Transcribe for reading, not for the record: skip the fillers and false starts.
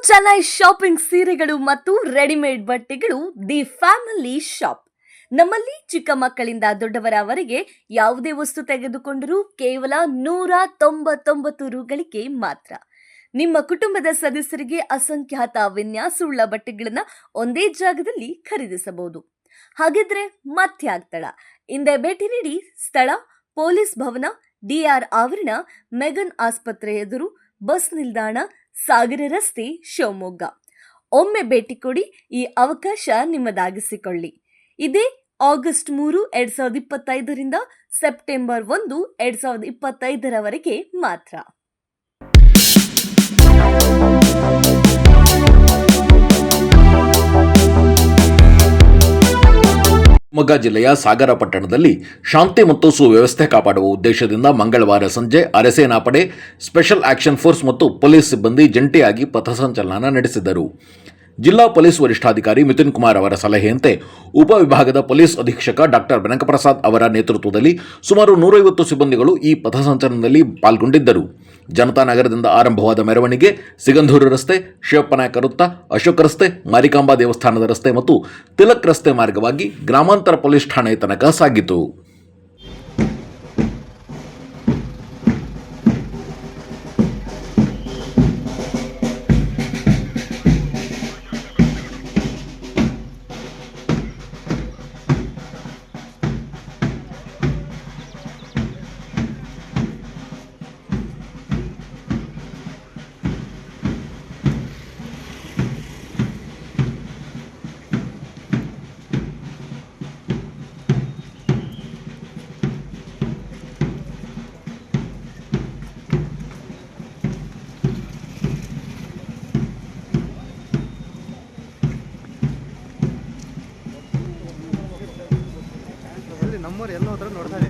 Chennai shopping ಸೀರೆಗಳು ಮತ್ತು readymade ಬಟ್ಟೆಗಳು ದಿ ಫ್ಯಾಮಿಲಿ ಶಾಪ್. ನಮ್ಮಲ್ಲಿ ಚಿಕ್ಕ ಮಕ್ಕಳಿಂದ ದೊಡ್ಡವರವರೆಗೆ ಯಾವುದೇ ವಸ್ತು ತೆಗೆದುಕೊಂಡರೂ ಕೇವಲ 199 ರುಗಳಿಗೆ ಮಾತ್ರ. ನಿಮ್ಮ ಕುಟುಂಬದ ಸದಸ್ಯರಿಗೆ ಅಸಂಖ್ಯಾತ ವಿನ್ಯಾಸವುಳ್ಳ ಬಟ್ಟೆಗಳನ್ನ ಒಂದೇ ಜಾಗದಲ್ಲಿ ಖರೀದಿಸಬಹುದು. ಹಾಗಿದ್ರೆ ಮತ್ಯಾಗ್ತಡ, ಹಿಂದೆ ಭೇಟಿ ನೀಡಿ. ಸ್ಥಳ ಪೊಲೀಸ್ ಭವನ, ಡಿಆರ್ ಆವರಣ, ಮೆಗನ್ ಆಸ್ಪತ್ರೆ ಎದುರು, ಬಸ್ ನಿಲ್ದಾಣ, ಸಾಗರ ರಸ್ತೆ, ಶಿವಮೊಗ್ಗ. ಒಮ್ಮೆ ಭೇಟಿ ಕೊಡಿ, ಈ ಅವಕಾಶ ನಿಮ್ಮದಾಗಿಸಿಕೊಳ್ಳಿ. ಇದೇ ಆಗಸ್ಟ್ 3, 2025 ಸೆಪ್ಟೆಂಬರ್ 1, 2025 ಮಾತ್ರ. ಶಿವಮೊಗ್ಗ ಜಿಲ್ಲೆಯ ಸಾಗರ ಪಟ್ಟಣದಲ್ಲಿ ಶಾಂತಿ ಮತ್ತು ಸುವ್ಯವಸ್ಥೆ ಕಾಪಾಡುವ ಉದ್ದೇಶದಿಂದ ಮಂಗಳವಾರ ಸಂಜೆ ಅರೆಸೇನಾ ಪಡೆ, ಸ್ಪೆಷಲ್ ಆಕ್ಷನ್ ಫೋರ್ಸ್ ಮತ್ತು ಪೊಲೀಸ್ ಸಿಬ್ಬಂದಿ ಜಂಟಿಯಾಗಿ ಪಥಸಂಚಲನ ನಡೆಸಿದರು. ಜಿಲ್ಲಾ ಪೊಲೀಸ್ ವರಿಷ್ಠಾಧಿಕಾರಿ ಮಿಥುನ್ ಕುಮಾರ್ ಅವರ ಸಲಹೆಯಂತೆ ಉಪವಿಭಾಗದ ಪೊಲೀಸ್ ಅಧೀಕ್ಷಕ ಡಾಕ್ಟರ್ ಬೆನಕಪ್ರಸಾದ್ ಅವರ ನೇತೃತ್ವದಲ್ಲಿ ಸುಮಾರು 150 ಸಿಬ್ಬಂದಿಗಳು ಈ ಪಥಸಂಚಲನದಲ್ಲಿ ಪಾಲ್ಗೊಂಡಿದ್ದರು. ಜನತಾ ನಗರದಿಂದ ಆರಂಭವಾದ ಮೆರವಣಿಗೆ ಸಿಗಂಧೂರು ರಸ್ತೆ, ಶಿವಪ್ಪನಾಯಕ ವೃತ್ತ, ಅಶೋಕ ರಸ್ತೆ, ಮಾರಿಕಾಂಬಾ ದೇವಸ್ಥಾನದ ರಸ್ತೆ ಮತ್ತು ತಿಲಕ್ ರಸ್ತೆ ಮಾರ್ಗವಾಗಿ ಗ್ರಾಮಾಂತರ ಪೊಲೀಸ್ ಠಾಣೆ ತನಕ ಸಾಗಿತು. ನಮ್ಮೂರು ಎಲ್ಲ ಹೋದ್ರೆ ನೋಡ್ತಾರೆ.